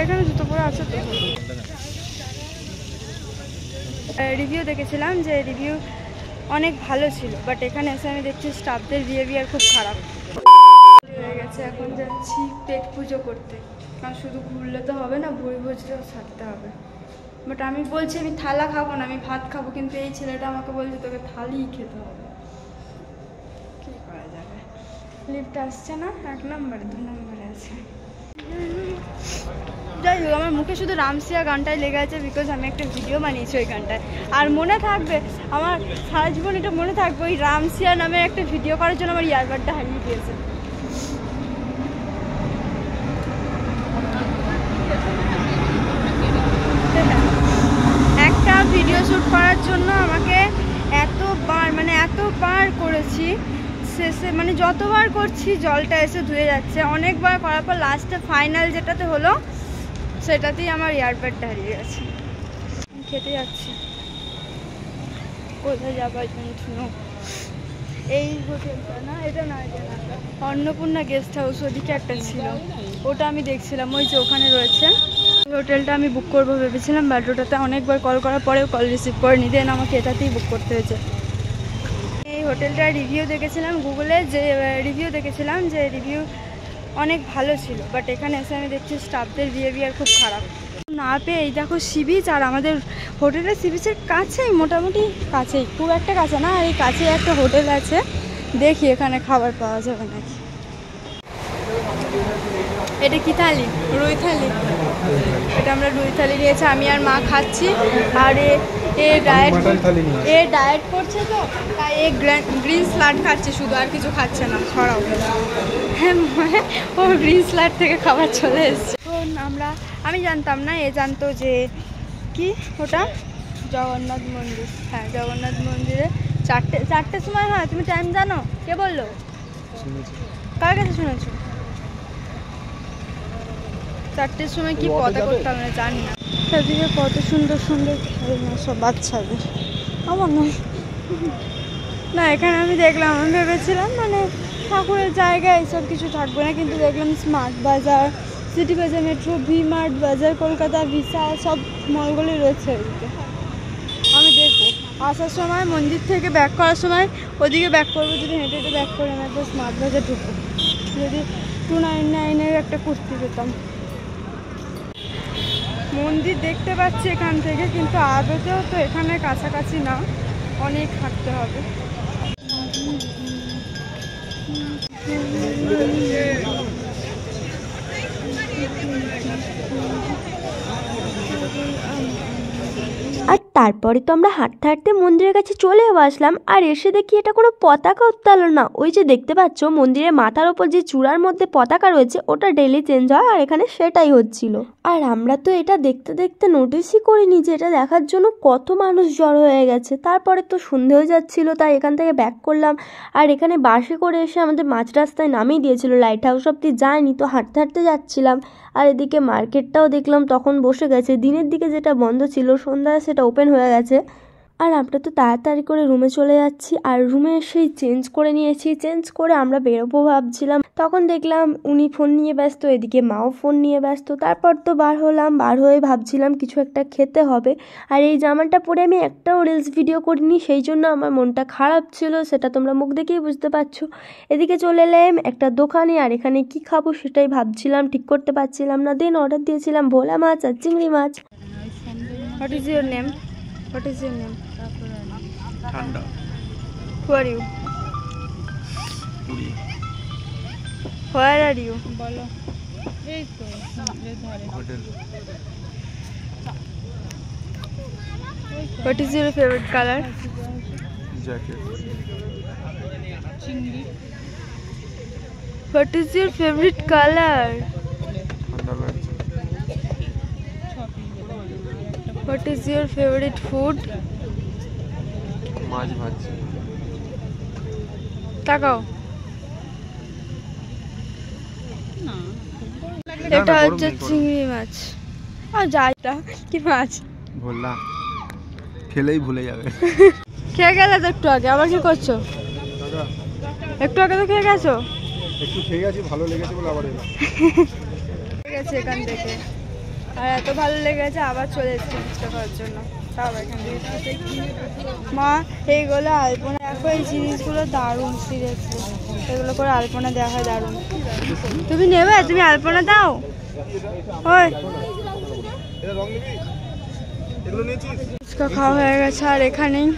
এখানে জুতো পরে আছে তো। রিভিউ দেখেছিলাম যে রিভিউ অনেক ভালো ছিল, বাট এখানে এসে আমি দেখছি স্টাফদের বিহেভিয়ার খুব খারাপ হয়ে গেছে। এখন যাচ্ছি পেট পুজো করতে, কারণ শুধু ঘুরলে তো হবে না, ভুড়ি ভোজটাও ছাড়তে হবে। বাট আমি বলছি আমি থালা খাবো না, আমি ভাত খাবো, কিন্তু এই ছেলেটা আমাকে বলছে তোকে থালিই খেতে হবে। কী করা যাবে? লিফট আসছে না, 1 নম্বরে 2 নম্বরে আছে। যাই হোক, আমার মুখে শুধু রামসিয়া গানটাই লেগে আছে, বিকজ আমি একটা ভিডিও বানিয়েছি ওই গানটায়। আর মনে থাকবে আমার সারা জীবন, এটা মনে থাকবে, ওই রামসিয়া নামে একটা ভিডিও করার জন্য আমার ইয়ারবাডটা হারিয়ে গিয়েছে। একটা ভিডিও শ্যুট করার জন্য আমাকে এতবার করেছি, শেষে মানে যতবার করছি জলটা এসে ধুয়ে যাচ্ছে। অনেকবার করার পর লাস্টে ফাইনাল যেটাতে হলো সেটাতেই আমার ইয়ারবাডটা হারিয়ে গেছে। খেতে যাচ্ছি, কোথায় যাবার জন্য? এই হোটেলটা না, এটা না, অন্নপূর্ণা গেস্ট হাউস, ওদিকে একটা ছিল, ওটা আমি দেখছিলাম, ওই যে ওখানে রয়েছে। হোটেলটা আমি বুক করবো ভেবেছিলাম, বাট ওটাতে অনেকবার কল করার পরেও কল রিসিভ করেনি, দেন আমাকে এটাতেই বুক করতে হয়েছে। এই হোটেলটার রিভিউ দেখেছিলাম গুগলে, যে রিভিউ অনেক ভালো ছিল, বাট এখানে এসে আমি দেখছি স্টাফদের বিহেভিয়ার খুব খারাপ। না পেয়ে এই দেখো সি বিচ, আর আমাদের হোটেলের সি বিচের কাছেই, মোটামুটি কাছেই, খুব একটা কাছে না, আর এই কাছে একটা হোটেল আছে, দেখি এখানে খাবার পাওয়া যাবে নাকি। এটা কি থালি? রুই থালি। এটা আমরা রুই থালি নিয়েছি, আমি আর মা খাচ্ছি। আর এ ডায়েট করছে তো, তাই এ গ্রিন স্লাড খাচ্ছে শুধু, আর কিছু খাচ্ছে না। ছড়াও, হ্যাঁ, ও গ্রিন স্লাড থেকে খাবার চলে এসছে। তো আমি জানতাম না, এ জানতো যে কি ওটা জগন্নাথ মন্দির। হ্যাঁ, জগন্নাথ মন্দিরে 4টের সময় হয়। তুমি টাইম জানো? কে বললো? কার কাছে শুনেছো? 4টের সময় কি পতা করতে হবে জানি না। সেদিকে কত সুন্দর সুন্দর খেলনা সব বাচ্চাদের, আমার নয় না। এখানে আমি দেখলাম, আমি ভেবেছিলাম মানে ঠাকুরের জায়গায় এইসব কিছু থাকবে না, কিন্তু দেখলাম স্মার্ট বাজার, সিটি বাজার, মেট্রো, ভি মার্ট, বাজার কলকাতা, বিশাল সব মলগুলি রয়েছে ওইদিকে। আমি দেখবো আসার সময়, মন্দির থেকে ব্যাক করার সময় ওদিকে ব্যাক করবো, যদি হেঁটে হেঁটে ব্যাক করে আমি একবার স্মার্ট বাজার ঢুকবো, যদি 299-এর একটা কুর্তি পেতাম। মন্দির দেখতে পাচ্ছি এখান থেকে, কিন্তু আদতেও তো এখানে কাছাকাছি না, অনেক হাঁটতে হবে। আর তারপরে তো আমরা হাঁটতে হাঁটতে মন্দিরের কাছে চলেও আসলাম, আর এসে দেখি এটা কোনো পতাকা উত্তোলন না। ওই যে দেখতে পাচ্ছ মন্দিরের মাথার ওপর যে চূড়ার মধ্যে পতাকা রয়েছে, ওটা ডেলি চেঞ্জ হয়, আর এখানে সেটাই হচ্ছিল। আর আমরা তো এটা দেখতে দেখতে নোটিসই করিনি যে এটা দেখার জন্য কত মানুষ জড়ো হয়ে গেছে। তারপরে তো সন্ধে হয়ে যাচ্ছিলো, তাই এখান থেকে ব্যাক করলাম। আর এখানে বাসে করে এসে আমাদের মাঝ রাস্তায় নামিয়ে দিয়েছিল, লাইট হাউস অব্দি যায়নি, তো হাঁটতে হাঁটতে যাচ্ছিলাম। আর এদিকে মার্কেটটাও দেখলাম তখন বসে গেছে, দিনের দিকে যেটা বন্ধ ছিল সন্ধ্যায় সেটা ওপেন হয়ে গেছে। আর আমরা তো তাড়াতাড়ি করে রুমে চলে যাচ্ছি, আর রুমে এসেই চেঞ্জ করে নিয়েছি। চেঞ্জ করে আমরা বেরোবো ভাবছিলাম, তখন দেখলাম উনি ফোন নিয়ে ব্যস্ত, এদিকে মাও ফোন নিয়ে ব্যস্ত। তারপর তো বার হলাম, বার হয়ে ভাবছিলাম কিছু একটা খেতে হবে। আর এই জামাটা পরে আমি একটাও রিলস ভিডিও করিনি, সেই জন্য আমার মনটা খারাপ ছিল, সেটা তোমরা মুখ দেখেই বুঝতে পারছো। এদিকে চলে এলাম একটা দোকানে, আর এখানে কি খাবো সেটাই ভাবছিলাম, ঠিক করতে পারছিলাম না। দেন অর্ডার দিয়েছিলাম ভোলা মাছ আর চিংড়ি মাছ। What is your name? What is your name? Thanda. Who are you? Puri. Where are you? বলো এই তো Hotel. What is your favorite color? Jacket. চিংড়ি What is your favorite color? Thanda লাগছে। What is your favorite food? মাছ ভাজি। তাকাও, না এটা হচ্ছে চিংড়ি মাছ। আর যাইটা কি মাছ? ভোলা। খেলেই ভুলে যাবে। খেয়ে গেলে তো একটু আগে, আবার কি করছো? একটু আগে তো খেয়ে গেছো। একটু খেয়ে গেছি, ভালো লেগেছে বলে আবার এলাম। ঠিক আছে, এখান থেকে আর এত ভালো লেগেছে আবার চলে এসেছি ফুচকা খাওয়ার জন্য। তাও এখান থেকে মা এইগুলো আলপনা দেখো, এই জিনিসগুলো দারুণ সিরিয়াসলি, এগুলো করে আলপনা দেওয়া হয় দারুণ। তুমি নেবে? তুমি আলপনা দাও। ওই ফুচকা খাওয়া হয়ে গেছে আর এখানেই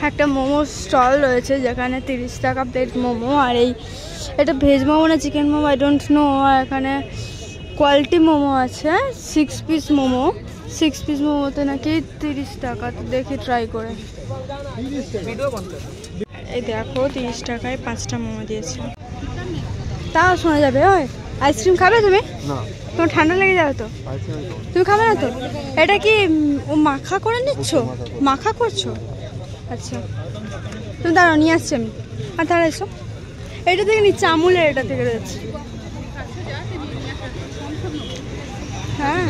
একটা মোমো স্টল রয়েছে যেখানে 30 টাকা প্লেট মোমো। আর এটা ভেজ মোমো না chicken momo I don't know. আর এখানে কোয়ালিটি মোমো আছে, 6 পিস মোমো। 6 পিস মোমোতে নাকি 30 টাকা। তো দেখি ট্রাই করে। এই দেখো 30 টাকায় 5টা মোমো দিয়েছে। তাও শোনা যাবে। ওই আইসক্রিম খাবে তুমি? না, তোমার ঠান্ডা লেগে যাবে তো। তুমি খাবে না তো? এটা কি ও মাখা করে নিচ্ছ? মাখা করছো? আচ্ছা তুমি দাঁড়াও, নিয়ে আসছি আমি। আর তাহলে এসো, এটা থেকে নিচ্ছে আমুলের, এটা থেকে যাচ্ছে। হ্যাঁ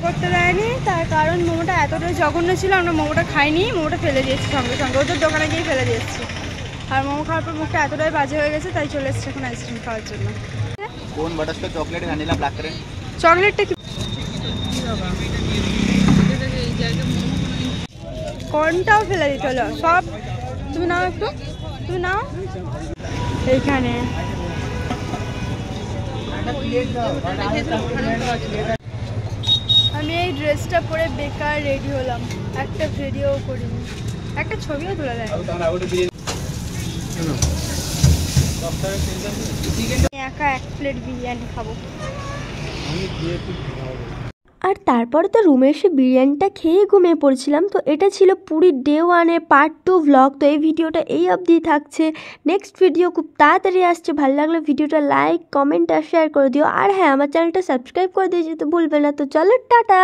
করতে দেয়নি, তার কারণ মোমোটা এতটাই জঘন্য ছিল, আমরা মোমোটা খাইনি, মোমোটা ফেলে দিয়েছি সঙ্গে সঙ্গে, ওদের দোকানে গিয়ে ফেলে দিয়েছি। আর মোমো খাওয়ার পর মুখটা এতটাই বাজে হয়ে গেছে, তাই চলে এসেছে এখন আইসক্রিম খাওয়ার জন্য। কোন butterscotch chocolate vanilla black current? চকলেটটা কি কর্নটাও ফেলে দিতে হলো সব। তুমি নাও একটু, তুমি নাও। এইখানে আমি এই ড্রেসটা পরে বেকার রেডি হলাম, একটা ভিডিও করিনি, একটা ছবিও তোলা যায়। একা 1 প্লেট বিরিয়ানি খাবো। আর তারপরে তো রুমে এসে বিরিয়ানিটা খেয়ে ঘুমিয়ে পড়ছিলাম। তো এটা ছিল পুরী ডে 1-এর পার্ট 2 ভ্লগ। তো এই ভিডিওটা এই অবধি থাকছে, নেক্সট ভিডিও খুব তাড়াতাড়ি আসছে। ভালো লাগলে ভিডিওটা লাইক কমেন্ট আর শেয়ার করে দিও। আর হ্যাঁ, আমার চ্যানেলটা সাবস্ক্রাইব করে দিয়ে যেতে ভুলবে না। তো চলো টাটা।